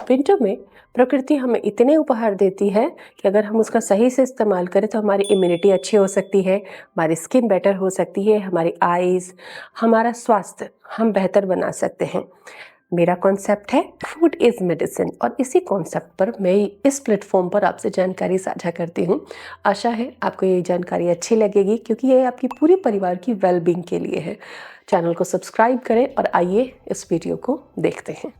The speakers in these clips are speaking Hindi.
विंटर में प्रकृति हमें इतने उपहार देती है कि अगर हम उसका सही से इस्तेमाल करें तो हमारी इम्यूनिटी अच्छी हो सकती है, हमारी स्किन बेटर हो सकती है, हमारी आईज, हमारा स्वास्थ्य हम बेहतर बना सकते हैं। मेरा कॉन्सेप्ट है फूड इज़ मेडिसिन और इसी कॉन्सेप्ट पर मैं इस प्लेटफॉर्म पर आपसे जानकारी साझा करती हूँ। आशा है आपको ये जानकारी अच्छी लगेगी क्योंकि ये आपकी पूरी परिवार की वेलबींग के लिए है। चैनल को सब्सक्राइब करें और आइए इस वीडियो को देखते हैं।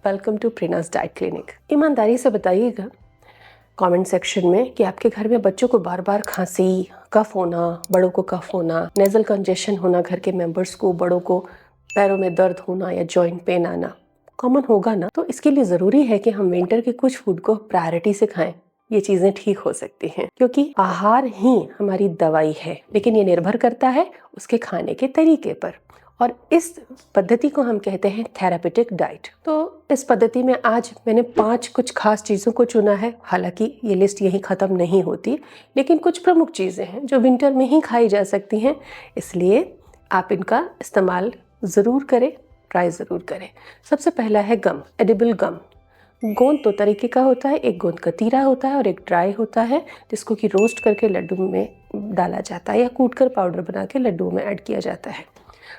वेलकम टू प्रीनास डाइट क्लिनिक। ईमानदारी से बताइएगा कमेंट सेक्शन में कि आपके घर में बच्चों को बार बार खांसी, कफ होना, बड़ों को कफ होना, नेजल कंजेशन होना, घर के मेंबर्स को, बड़ों को पैरों में दर्द होना या जॉइंट पेन आना कॉमन होगा ना। तो इसके लिए ज़रूरी है कि हम विंटर के कुछ फूड को प्रायोरिटी से खाएं। ये चीज़ें ठीक हो सकती हैं क्योंकि आहार ही हमारी दवाई है, लेकिन ये निर्भर करता है उसके खाने के तरीके पर। और इस पद्धति को हम कहते हैं थेरापेटिक डाइट। तो इस पद्धति में आज मैंने 5 कुछ खास चीज़ों को चुना है। हालांकि ये लिस्ट यहीं ख़त्म नहीं होती, लेकिन कुछ प्रमुख चीज़ें हैं जो विंटर में ही खाई जा सकती हैं, इसलिए आप इनका इस्तेमाल ज़रूर करें, ट्राई ज़रूर करें। सबसे पहला है गम, एडिबल गम। गोंद 2 तरीके का होता है, एक गोंद कतीरा होता है और एक ड्राई होता है, जिसको कि रोस्ट करके लड्डू में डाला जाता है या कूट कर पाउडर बना के लड्डू में ऐड किया जाता है।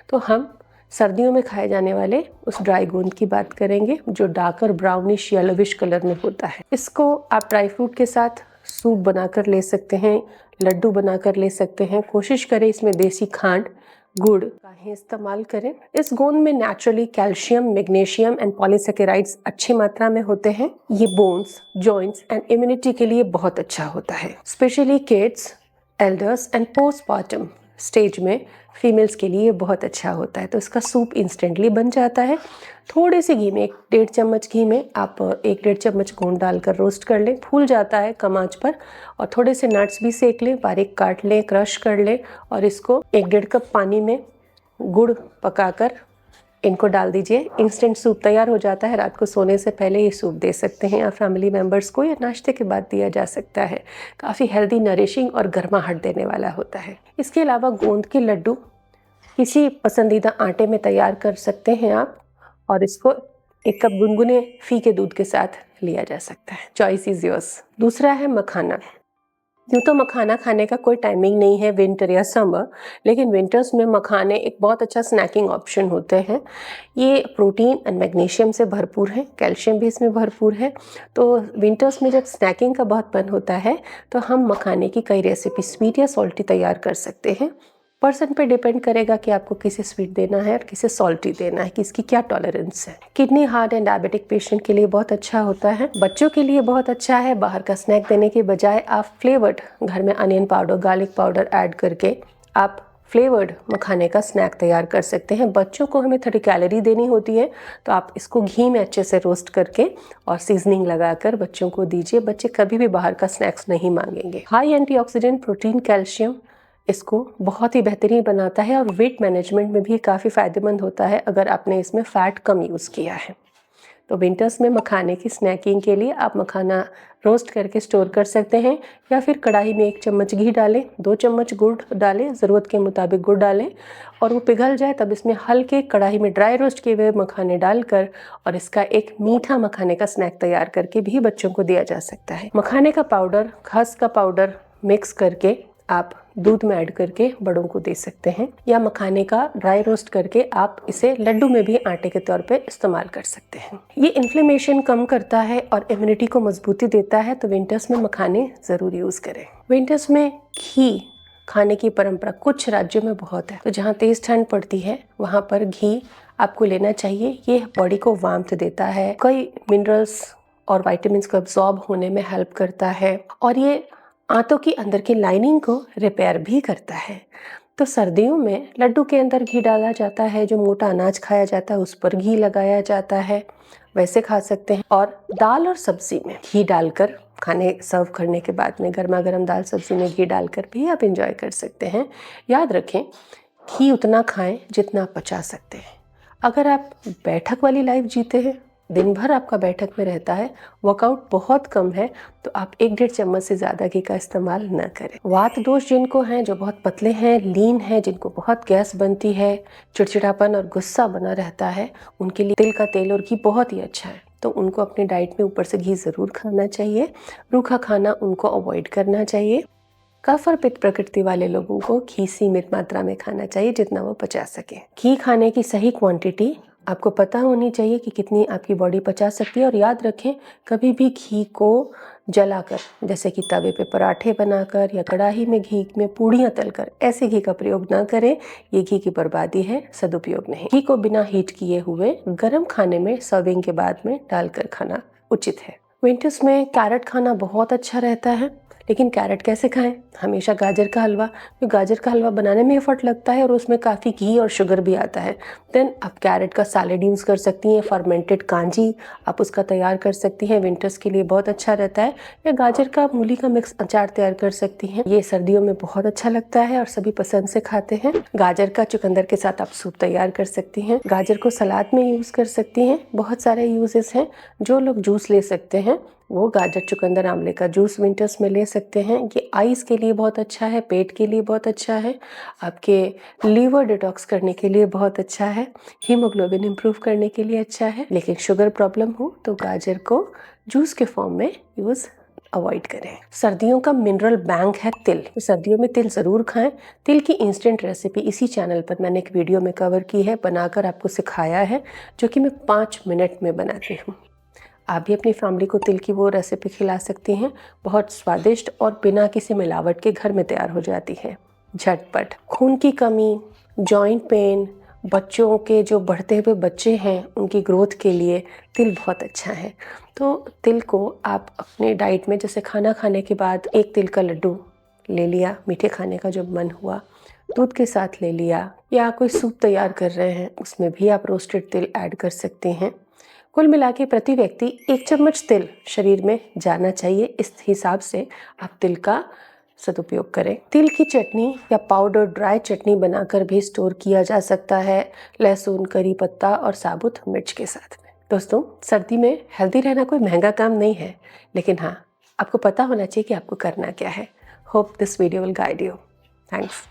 तो हम सर्दियों में खाए जाने वाले उस ड्राई गोंद की बात करेंगे जो डार्कर ब्राउनिश येलोविश कलर में होता है। इसको आप ड्राई फ्रूट के साथ सूप बनाकर ले सकते हैं, लड्डू बनाकर ले सकते हैं। कोशिश करें इसमें देसी खांड, गुड़ का ही इस्तेमाल करें। इस गोंद में naturally calcium, magnesium and polysaccharides अच्छी मात्रा में होते हैं। ये बोन्स, जॉइंट्स एंड इम्यूनिटी के लिए बहुत अच्छा होता है। Specially kids, elders and postpartum stage में फीमेल्स के लिए बहुत अच्छा होता है। तो इसका सूप इंस्टेंटली बन जाता है। थोड़े से घी में, 1-1.5 चम्मच घी में आप 1-1.5 चम्मच गोंद डालकर रोस्ट कर लें, फूल जाता है कम आंच पर। और थोड़े से नट्स भी सेक लें, बारीक काट लें, क्रश कर लें और इसको 1-1.5 कप पानी में गुड़ पकाकर इनको डाल दीजिए। इंस्टेंट सूप तैयार हो जाता है। रात को सोने से पहले ये सूप दे सकते हैं आप फैमिली मेम्बर्स को, या नाश्ते के बाद दिया जा सकता है। काफ़ी हेल्दी, नरिशिंग और गर्माहट देने वाला होता है। इसके अलावा गोंद के लड्डू किसी पसंदीदा आटे में तैयार कर सकते हैं आप, और इसको 1 कप गुनगुने फी के दूध के साथ लिया जा सकता है। Choice is yours. दूसरा है मखाना। यूँ तो मखाना खाने का कोई टाइमिंग नहीं है विंटर या समर, लेकिन विंटर्स में मखाने एक बहुत अच्छा स्नैकिंग ऑप्शन होते हैं। ये प्रोटीन एंड मैग्नीशियम से भरपूर है, कैल्शियम भी इसमें भरपूर है। तो विंटर्स में जब स्नैकिंग का बहुत मन होता है तो हम मखाने की कई रेसिपी स्वीट या सॉल्टी तैयार कर सकते हैं। पर्सन पे डिपेंड करेगा कि आपको किसे स्वीट देना है और किसे सॉल्टी देना है, कि इसकी क्या टॉलरेंस है। Kidney, heart and diabetic patient के लिए बहुत अच्छा होता है। बच्चों के लिए बहुत अच्छा है। बाहर का स्नैक देने के बजाय आप फ्लेवर्ड घर में onion powder, garlic powder add करके आप फ्लेवर्ड मखाने का स्नैक तैयार कर सकते हैं। बच्चों को हमें 30 कैलोरी देनी होती है, तो आप इसको घी में अच्छे से रोस्ट करके और सीजनिंग लगाकर बच्चों को दीजिए। बच्चे कभी भी बाहर का स्नैक्स नहीं मांगेंगे। हाई एंटीऑक्सीडेंट, प्रोटीन, कैल्शियम इसको बहुत ही बेहतरीन बनाता है और वेट मैनेजमेंट में भी काफ़ी फ़ायदेमंद होता है अगर आपने इसमें फ़ैट कम यूज़ किया है। तो विंटर्स में मखाने की स्नैकिंग के लिए आप मखाना रोस्ट करके स्टोर कर सकते हैं, या फिर कढ़ाई में 1 चम्मच घी डालें, 2 चम्मच गुड़ डालें, ज़रूरत के मुताबिक गुड़ डालें, और वो पिघल जाए तब इसमें हल्के कढ़ाई में ड्राई रोस्ट किए हुए मखाने डालकर और इसका एक मीठा मखाने का स्नैक तैयार करके भी बच्चों को दिया जा सकता है। मखाने का पाउडर, खस का पाउडर मिक्स करके आप दूध में ऐड करके बड़ों को दे सकते हैं, या मखाने का ड्राई रोस्ट करके आप इसे लड्डू में भी आटे के तौर पे इस्तेमाल कर सकते हैं। ये इन्फ्लेमेशन कम करता है और इम्यूनिटी को मजबूती देता है, तो विंटर्स में मखाने ज़रूर यूज़ करें। विंटर्स में घी खाने की परंपरा कुछ राज्यों में बहुत है, तो जहाँ तेज़ ठंड पड़ती है वहाँ पर घी आपको लेना चाहिए। ये बॉडी को वार्मथ देता है, कई मिनरल्स और वाइटामिन को एब्जॉर्ब होने में हेल्प करता है, और ये आंतों की अंदर की लाइनिंग को रिपेयर भी करता है। तो सर्दियों में लड्डू के अंदर घी डाला जाता है, जो मोटा अनाज खाया जाता है उस पर घी लगाया जाता है, वैसे खा सकते हैं। और दाल और सब्जी में घी डालकर खाने सर्व करने के बाद में गर्मा गर्म दाल सब्जी में घी डालकर भी आप इंजॉय कर सकते हैं। याद रखें, घी उतना खाएं जितना आप पचा सकते हैं। अगर आप बैठक वाली लाइफ जीते हैं दिन भर आपका बैठक में रहता है, वर्कआउट बहुत कम है, तो आप 1-1.5 चम्मच से ज़्यादा घी का इस्तेमाल न करें। वात दोष जिनको हैं, जो बहुत पतले हैं, लीन है, जिनको बहुत गैस बनती है, चिड़चिड़ापन और गुस्सा बना रहता है, उनके लिए तिल का तेल और घी बहुत ही अच्छा है। तो उनको अपनी डाइट में ऊपर से घी ज़रूर खाना चाहिए। रूखा खाना उनको अवॉइड करना चाहिए। कफ और पित्त प्रकृति वाले लोगों को घी सीमित मात्रा में खाना चाहिए, जितना वो पचा सके। घी खाने की सही क्वांटिटी आपको पता होनी चाहिए कि कितनी आपकी बॉडी पचा सकती है। और याद रखें, कभी भी घी को जलाकर, जैसे कि तवे पे पराठे बनाकर या कढ़ाई में घी में पूड़ियाँ तलकर, ऐसे घी का प्रयोग ना करें। ये घी की बर्बादी है, सदुपयोग नहीं। घी को बिना हीट किए हुए गर्म खाने में सर्विंग के बाद में डालकर खाना उचित है। विंटर्स में कैरेट खाना बहुत अच्छा रहता है, लेकिन कैरेट कैसे खाएं? हमेशा गाजर का हलवा, तो गाजर का हलवा बनाने में एफर्ट लगता है और उसमें काफ़ी घी और शुगर भी आता है। देन आप कैरेट का सैलेड यूज़ कर सकती हैं, फर्मेंटेड कांजी आप उसका तैयार कर सकती हैं, विंटर्स के लिए बहुत अच्छा रहता है। या गाजर का मूली का मिक्स अचार तैयार कर सकती हैं, ये सर्दियों में बहुत अच्छा लगता है और सभी पसंद से खाते हैं। गाजर का चुकंदर के साथ आप सूप तैयार कर सकती हैं। गाजर को सलाद में यूज़ कर सकती हैं, बहुत सारे यूजेस हैं। जो लोग जूस ले सकते हैं वो गाजर चुकंदर आंवले का जूस विंटर्स में ले सकते हैं। ये आइस के लिए बहुत अच्छा है, पेट के लिए बहुत अच्छा है, आपके लीवर डिटॉक्स करने के लिए बहुत अच्छा है, हीमोग्लोबिन इम्प्रूव करने के लिए अच्छा है। लेकिन शुगर प्रॉब्लम हो तो गाजर को जूस के फॉर्म में यूज़ अवॉइड करें। सर्दियों का मिनरल बैंक है तिल, तो सर्दियों में तिल ज़रूर खाएं। तिल की इंस्टेंट रेसिपी इसी चैनल पर मैंने एक वीडियो में कवर की है, बनाकर आपको सिखाया है, जो कि मैं 5 मिनट में बनाती हूँ। आप भी अपनी फैमिली को तिल की वो रेसिपी खिला सकती हैं, बहुत स्वादिष्ट और बिना किसी मिलावट के घर में तैयार हो जाती है, झटपट। खून की कमी, जॉइंट पेन, बच्चों के जो बढ़ते हुए बच्चे हैं उनकी ग्रोथ के लिए तिल बहुत अच्छा है। तो तिल को आप अपने डाइट में, जैसे खाना खाने के बाद एक तिल का लड्डू ले लिया, मीठे खाने का जब मन हुआ, दूध के साथ ले लिया, या कोई सूप तैयार कर रहे हैं उसमें भी आप रोस्टेड तिल ऐड कर सकते हैं। कुल मिला के प्रति व्यक्ति 1 चम्मच तिल शरीर में जाना चाहिए। इस हिसाब से आप तिल का सदुपयोग करें। तिल की चटनी या पाउडर ड्राई चटनी बनाकर भी स्टोर किया जा सकता है, लहसुन, करी पत्ता और साबुत मिर्च के साथ में। दोस्तों, सर्दी में हेल्दी रहना कोई महंगा काम नहीं है, लेकिन हाँ, आपको पता होना चाहिए कि आपको करना क्या है। Hope this video will guide you. Thanks.